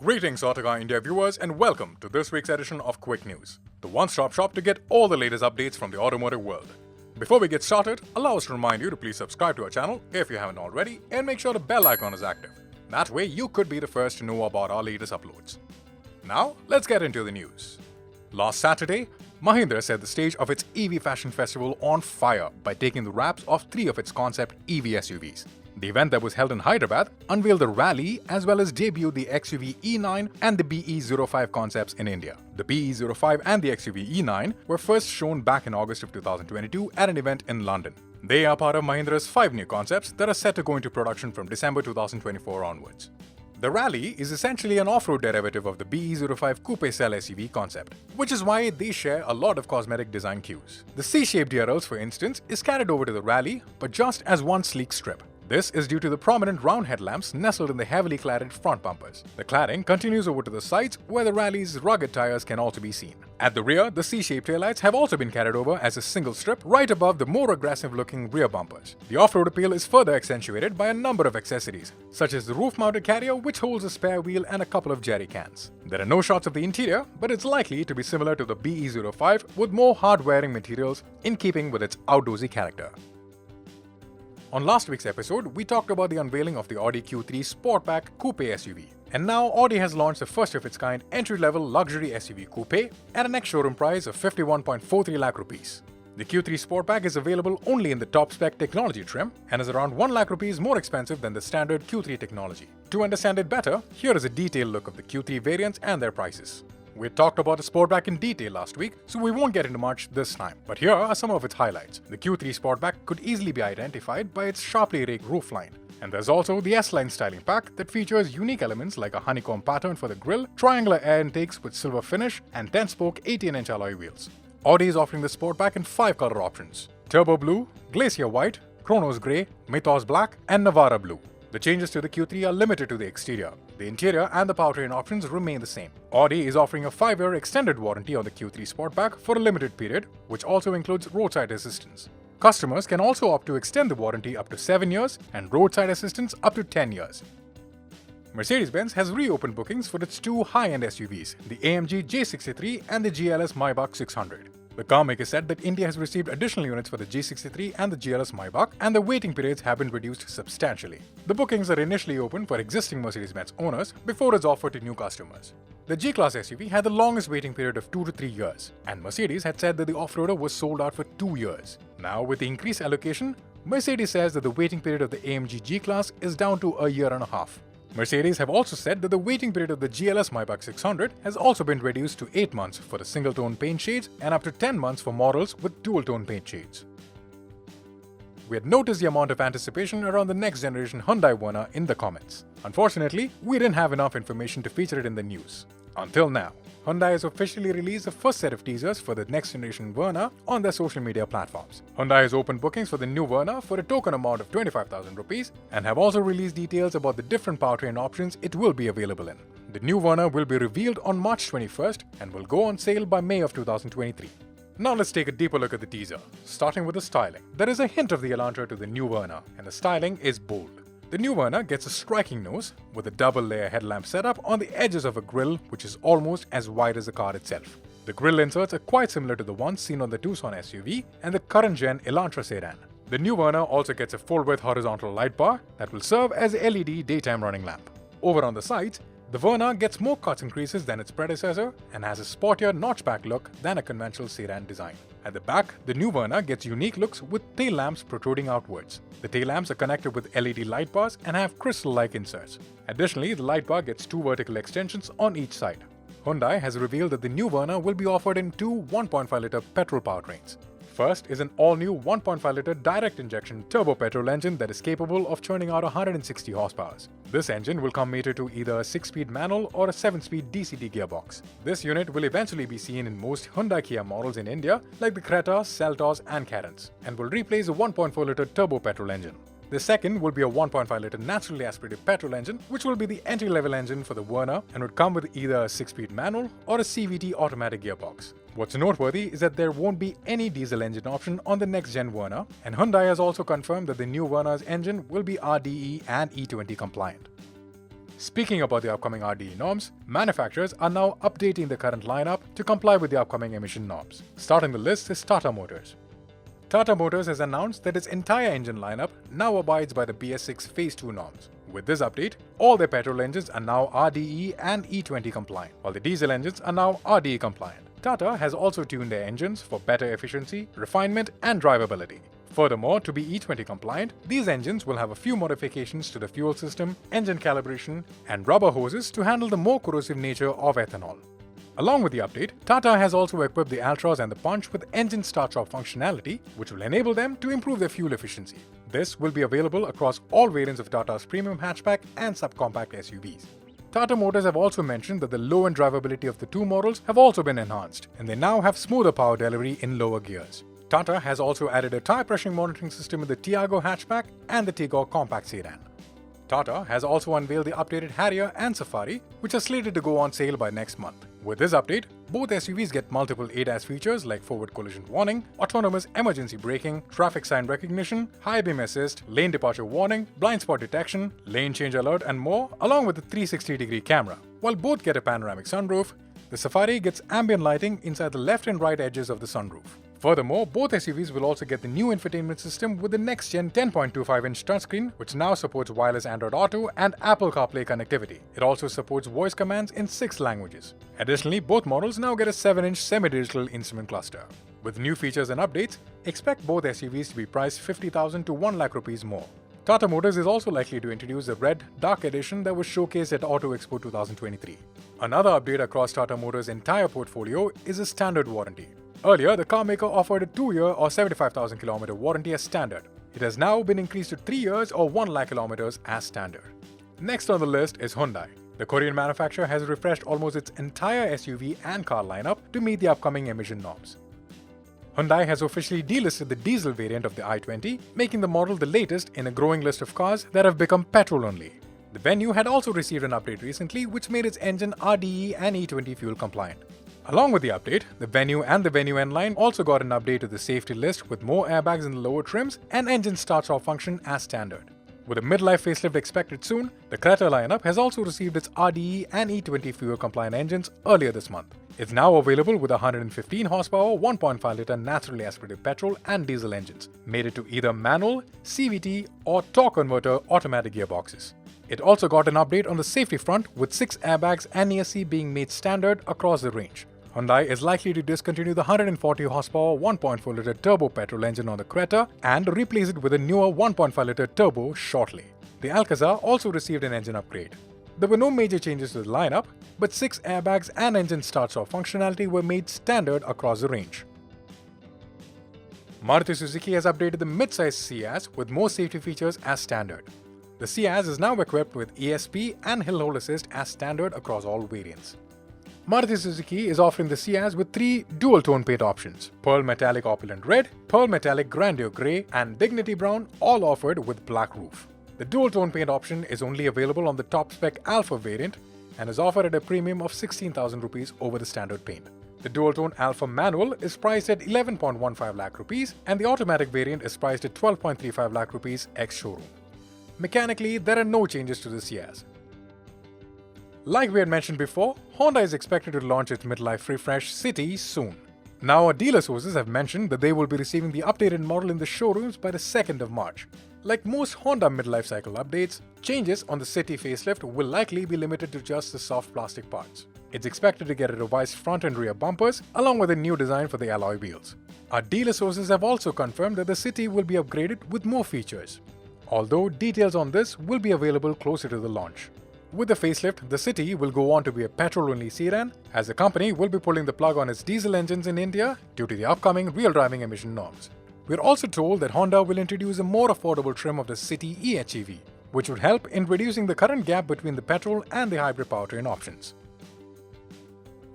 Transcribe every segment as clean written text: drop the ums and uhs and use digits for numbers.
Greetings Autocar India viewers and welcome to this week's edition of Quick News, the one-stop shop to get all the latest updates from the automotive world. Before we get started, allow us to remind you to please subscribe to our channel if you haven't already and make sure the bell icon is active. That way you could be the first to know about our latest uploads. Now, let's get into the news. Last Saturday, Mahindra set the stage of its EV Fashion Festival on fire by taking the wraps of 3 of its concept EV SUVs. The event that was held in Hyderabad unveiled the Rall-e as well as debuted the XUV E9 and the BE05 concepts in India. The BE05 and the XUV E9 were first shown back in August of 2022 at an event in London. They are part of Mahindra's 5 new concepts that are set to go into production from December 2024 onwards. The Rall-e is essentially an off-road derivative of the BE05 Coupe Cell SUV concept, which is why they share a lot of cosmetic design cues. The C-shaped DRLs, for instance, is carried over to the Rall-e, but just as one sleek strip. This is due to the prominent round headlamps nestled in the heavily cladded front bumpers. The cladding continues over to the sides where the Rall-e's rugged tires can also be seen. At the rear, the C-shaped taillights have also been carried over as a single strip right above the more aggressive-looking rear bumpers. The off-road appeal is further accentuated by a number of accessories, such as the roof-mounted carrier which holds a spare wheel and a couple of jerry cans. There are no shots of the interior, but it's likely to be similar to the BE05 with more hard-wearing materials in keeping with its outdoorsy character. On last week's episode, we talked about the unveiling of the Audi Q3 Sportback Coupe SUV. And now Audi has launched the first of its kind entry-level luxury SUV coupe at an ex-showroom price of 51.43 lakh rupees. The Q3 Sportback is available only in the top spec technology trim and is around 1 lakh rupees more expensive than the standard Q3 technology. To understand it better, here is a detailed look of the Q3 variants and their prices. We talked about the Sportback in detail last week, so we won't get into much this time. But here are some of its highlights. The Q3 Sportback could easily be identified by its sharply raked roofline. And there's also the S-Line styling pack that features unique elements like a honeycomb pattern for the grille, triangular air intakes with silver finish, and 10-spoke 18-inch alloy wheels. Audi is offering the Sportback in 5 color options: Turbo Blue, Glacier White, Chronos Grey, Mythos Black, and Navara Blue. The changes to the Q3 are limited to the exterior. The interior and the powertrain options remain the same. Audi is offering a 5-year extended warranty on the Q3 Sportback for a limited period, which also includes roadside assistance. Customers can also opt to extend the warranty up to 7 years and roadside assistance up to 10 years. Mercedes-Benz has reopened bookings for its 2 high-end SUVs, the AMG G63 and the GLS Maybach 600. The carmaker said that India has received additional units for the G63 and the GLS Maybach, and the waiting periods have been reduced substantially. The bookings are initially open for existing Mercedes-Benz owners before it's offered to new customers. The G-Class SUV had the longest waiting period of 2 to 3 years, and Mercedes had said that the off-roader was sold out for 2 years. Now, with the increased allocation, Mercedes says that the waiting period of the AMG G-Class is down to a year and a half. Mercedes have also said that the waiting period of the GLS Maybach 600 has also been reduced to 8 months for the single-tone paint shades and up to 10 months for models with dual-tone paint shades. We had noticed the amount of anticipation around the next generation Hyundai Verna in the comments. Unfortunately, we didn't have enough information to feature it in the news. Until now, Hyundai has officially released the first set of teasers for the next generation Verna on their social media platforms. Hyundai has opened bookings for the new Verna for a token amount of 25,000 rupees and have also released details about the different powertrain options it will be available in. The new Verna will be revealed on March 21st and will go on sale by May of 2023. Now let's take a deeper look at the teaser, starting with the styling. There is a hint of the Elantra to the new Verna, and the styling is bold. The new Verna gets a striking nose with a double-layer headlamp setup on the edges of a grille which is almost as wide as the car itself. The grille inserts are quite similar to the ones seen on the Tucson SUV and the current-gen Elantra sedan. The new Verna also gets a full-width horizontal light bar that will serve as a LED daytime running lamp. Over on the sides, the Verna gets more cuts and creases than its predecessor and has a sportier notchback look than a conventional sedan design. At the back, the new Verna gets unique looks with tail lamps protruding outwards. The tail lamps are connected with LED light bars and have crystal-like inserts. Additionally, the light bar gets 2 vertical extensions on each side. Hyundai has revealed that the new Verna will be offered in 2 1.5-liter petrol powertrains. First is an all-new 1.5-liter direct injection turbo petrol engine that is capable of churning out 160 horsepower. This engine will come mated to either a 6-speed manual or a 7-speed DCT gearbox. This unit will eventually be seen in most Hyundai Kia models in India like the Creta, Seltos and Carens, and will replace a 1.4-liter turbo petrol engine. The second will be a 1.5-liter naturally aspirated petrol engine, which will be the entry-level engine for the Verna and would come with either a 6-speed manual or a CVT automatic gearbox. What's noteworthy is that there won't be any diesel engine option on the next-gen Verna, and Hyundai has also confirmed that the new Verna's engine will be RDE and E20 compliant. Speaking about the upcoming RDE norms, manufacturers are now updating the current lineup to comply with the upcoming emission norms. Starting the list is Tata Motors. Tata Motors has announced that its entire engine lineup now abides by the BS6 Phase 2 norms. With this update, all their petrol engines are now RDE and E20 compliant, while the diesel engines are now RDE compliant. Tata has also tuned their engines for better efficiency, refinement and drivability. Furthermore, to be E20 compliant, these engines will have a few modifications to the fuel system, engine calibration, and rubber hoses to handle the more corrosive nature of ethanol. Along with the update, Tata has also equipped the Altroz and the Punch with engine start-stop functionality, which will enable them to improve their fuel efficiency. This will be available across all variants of Tata's premium hatchback and subcompact SUVs. Tata Motors have also mentioned that the low-end drivability of the two models have also been enhanced, and they now have smoother power delivery in lower gears. Tata has also added a tire pressure monitoring system in the Tiago hatchback and the Tigor compact sedan. Tata has also unveiled the updated Harrier and Safari, which are slated to go on sale by next month. With this update, both SUVs get multiple ADAS features like forward collision warning, autonomous emergency braking, traffic sign recognition, high beam assist, lane departure warning, blind spot detection, lane change alert and more, along with a 360-degree camera. While both get a panoramic sunroof, the Safari gets ambient lighting inside the left and right edges of the sunroof. Furthermore, both SUVs will also get the new infotainment system with the next-gen 10.25-inch touchscreen, which now supports wireless Android Auto and Apple CarPlay connectivity. It also supports voice commands in 6 languages. Additionally, both models now get a 7-inch semi-digital instrument cluster. With new features and updates, expect both SUVs to be priced 50,000 to 1 lakh rupees more. Tata Motors is also likely to introduce the red dark edition that was showcased at Auto Expo 2023. Another update across Tata Motors' entire portfolio is a standard warranty. Earlier, the car maker offered a 2-year or 75,000 km warranty as standard. It has now been increased to 3 years or 1 lakh kilometers as standard. Next on the list is Hyundai. The Korean manufacturer has refreshed almost its entire SUV and car lineup to meet the upcoming emission norms. Hyundai has officially delisted the diesel variant of the i20, making the model the latest in a growing list of cars that have become petrol only. The Venue had also received an update recently which made its engine RDE and E20 fuel compliant. Along with the update, the Venue and the Venue N-Line also got an update to the safety list with more airbags in the lower trims and engine start-stop function as standard. With a midlife facelift expected soon, the Creta lineup has also received its RDE and E20 fuel-compliant engines earlier this month. It's now available with 115 horsepower 1.5-litre naturally aspirated petrol and diesel engines, mated to either manual, CVT or torque converter automatic gearboxes. It also got an update on the safety front with 6 airbags and ESC being made standard across the range. Hyundai is likely to discontinue the 140 horsepower 1.4-litre turbo petrol engine on the Creta and replace it with a newer 1.5-litre turbo shortly. The Alcazar also received an engine upgrade. There were no major changes to the lineup, but 6 airbags and engine start-stop functionality were made standard across the range. Maruti Suzuki has updated the mid-size Ciaz with more safety features as standard. The Ciaz is now equipped with ESP and hill hold assist as standard across all variants. Maruti Suzuki is offering the Ciaz with 3 dual-tone paint options: Pearl Metallic Opulent Red, Pearl Metallic Grandeur Grey and Dignity Brown, all offered with black roof. The dual-tone paint option is only available on the top-spec Alpha variant and is offered at a premium of 16,000 rupees over the standard paint. The dual-tone Alpha manual is priced at 11.15 lakh rupees and the automatic variant is priced at 12.35 lakh rupees ex-showroom. Mechanically, there are no changes to the Ciaz. Like we had mentioned before, Honda is expected to launch its midlife refresh City soon. Now, our dealer sources have mentioned that they will be receiving the updated model in the showrooms by the 2nd of March. Like most Honda midlife cycle updates, changes on the City facelift will likely be limited to just the soft plastic parts. It's expected to get a revised front and rear bumpers along with a new design for the alloy wheels. Our dealer sources have also confirmed that the City will be upgraded with more features, although details on this will be available closer to the launch. With the facelift, the City will go on to be a petrol-only sedan, as the company will be pulling the plug on its diesel engines in India due to the upcoming real driving emission norms. We're also told that Honda will introduce a more affordable trim of the City eHEV, which would help in reducing the current gap between the petrol and the hybrid powertrain options.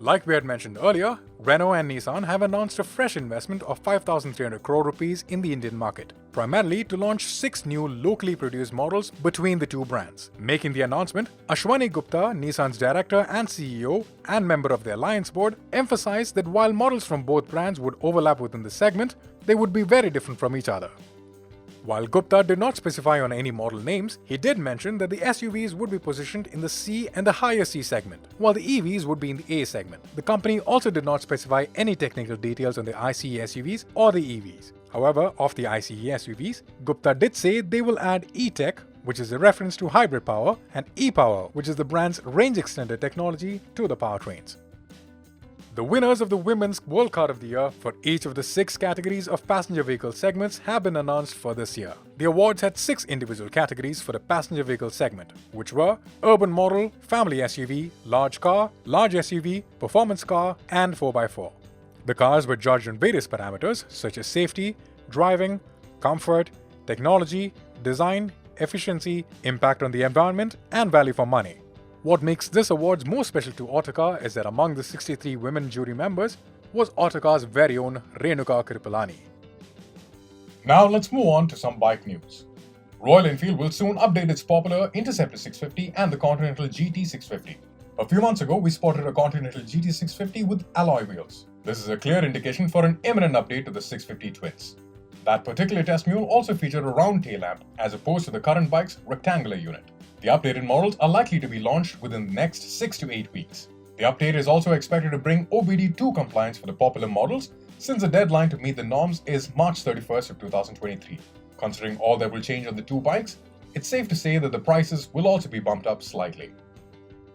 Like we had mentioned earlier, Renault and Nissan have announced a fresh investment of 5,300 crore rupees in the Indian market, primarily to launch 6 new locally produced models between the two brands. Making the announcement, Ashwani Gupta, Nissan's director and CEO and member of the Alliance Board, emphasized that while models from both brands would overlap within the segment, they would be very different from each other. While Gupta did not specify on any model names, he did mention that the SUVs would be positioned in the C and the higher C segment, while the EVs would be in the A segment. The company also did not specify any technical details on the ICE SUVs or the EVs. However, of the ICE SUVs, Gupta did say they will add E-Tech, which is a reference to hybrid power, and E-Power, which is the brand's range extender technology, to the powertrains. The winners of the Women's World Car of the Year for each of the 6 categories of passenger vehicle segments have been announced for this year. The awards had 6 individual categories for the passenger vehicle segment, which were Urban Model, Family SUV, Large Car, Large SUV, Performance Car, and 4x4. The cars were judged on various parameters such as safety, driving, comfort, technology, design, efficiency, impact on the environment, and value for money. What makes this awards more special to Autocar is that among the 63 women jury members was Autocar's very own Renuka Kripalani. Now let's move on to some bike news. Royal Enfield will soon update its popular Interceptor 650 and the Continental GT 650. A few months ago, we spotted a Continental GT 650 with alloy wheels. This is a clear indication for an imminent update to the 650 twins. That particular test mule also featured a round tail lamp as opposed to the current bike's rectangular unit. The updated models are likely to be launched within the next 6 to 8 weeks. The update is also expected to bring OBD2 compliance for the popular models, since the deadline to meet the norms is March 31st of 2023. Considering all that will change on the two bikes, it's safe to say that the prices will also be bumped up slightly.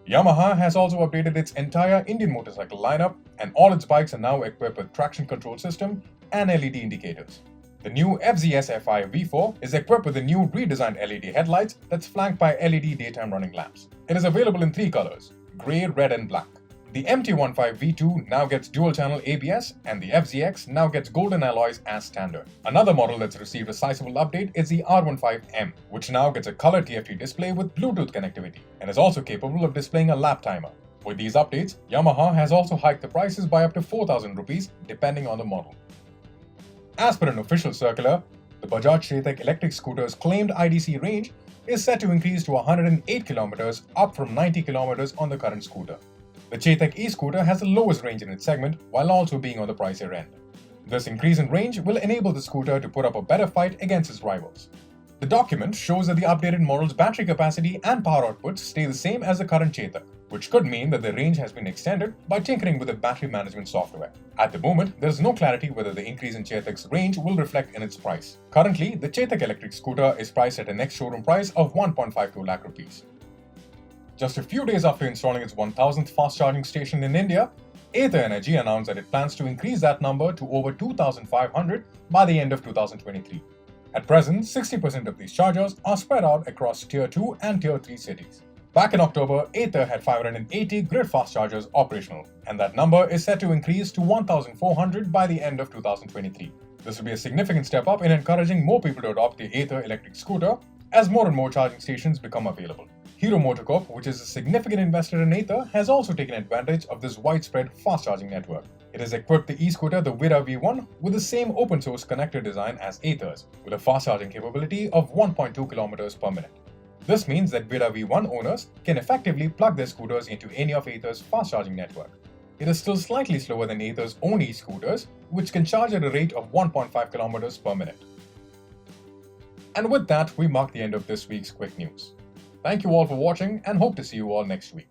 Yamaha has also updated its entire Indian motorcycle lineup, and all its bikes are now equipped with traction control system and LED indicators. The new FZS FI V4 is equipped with a new redesigned LED headlights that's flanked by LED daytime running lamps. It is available in 3 colors, grey, red and black. The MT15 V2 now gets dual-channel ABS, and the FZX now gets golden alloys as standard. Another model that's received a sizable update is the R15M, which now gets a color TFT display with Bluetooth connectivity and is also capable of displaying a lap timer. With these updates, Yamaha has also hiked the prices by up to 4,000 rupees depending on the model. As per an official circular, the Bajaj Chetak electric scooter's claimed IDC range is set to increase to 108 km, up from 90 km on the current scooter. The Chetak e-scooter has the lowest range in its segment while also being on the pricier end. This increase in range will enable the scooter to put up a better fight against its rivals. The document shows that the updated model's battery capacity and power outputs stay the same as the current Chetak, which could mean that the range has been extended by tinkering with the battery management software. At the moment, there is no clarity whether the increase in Chetak's range will reflect in its price. Currently, the Chetak electric scooter is priced at a next showroom price of 1.52 lakh rupees. Just a few days after installing its 1000th fast charging station in India, Ather Energy announced that it plans to increase that number to over 2,500 by the end of 2023. At present, 60% of these chargers are spread out across Tier 2 and Tier 3 cities. Back in October, Ather had 580 grid fast chargers operational, and that number is set to increase to 1,400 by the end of 2023. This will be a significant step up in encouraging more people to adopt the Ather electric scooter as more and more charging stations become available. Hero MotoCorp, which is a significant investor in Ather, has also taken advantage of this widespread fast charging network. It has equipped the e-scooter, the Vida V1, with the same open source connector design as Ather's, with a fast charging capability of 1.2 km per minute. This means that Vida V1 owners can effectively plug their scooters into any of Ather's fast charging network. It is still slightly slower than Ather's own e-scooters, which can charge at a rate of 1.5 km per minute. And with that, we mark the end of this week's Quick News. Thank you all for watching and hope to see you all next week.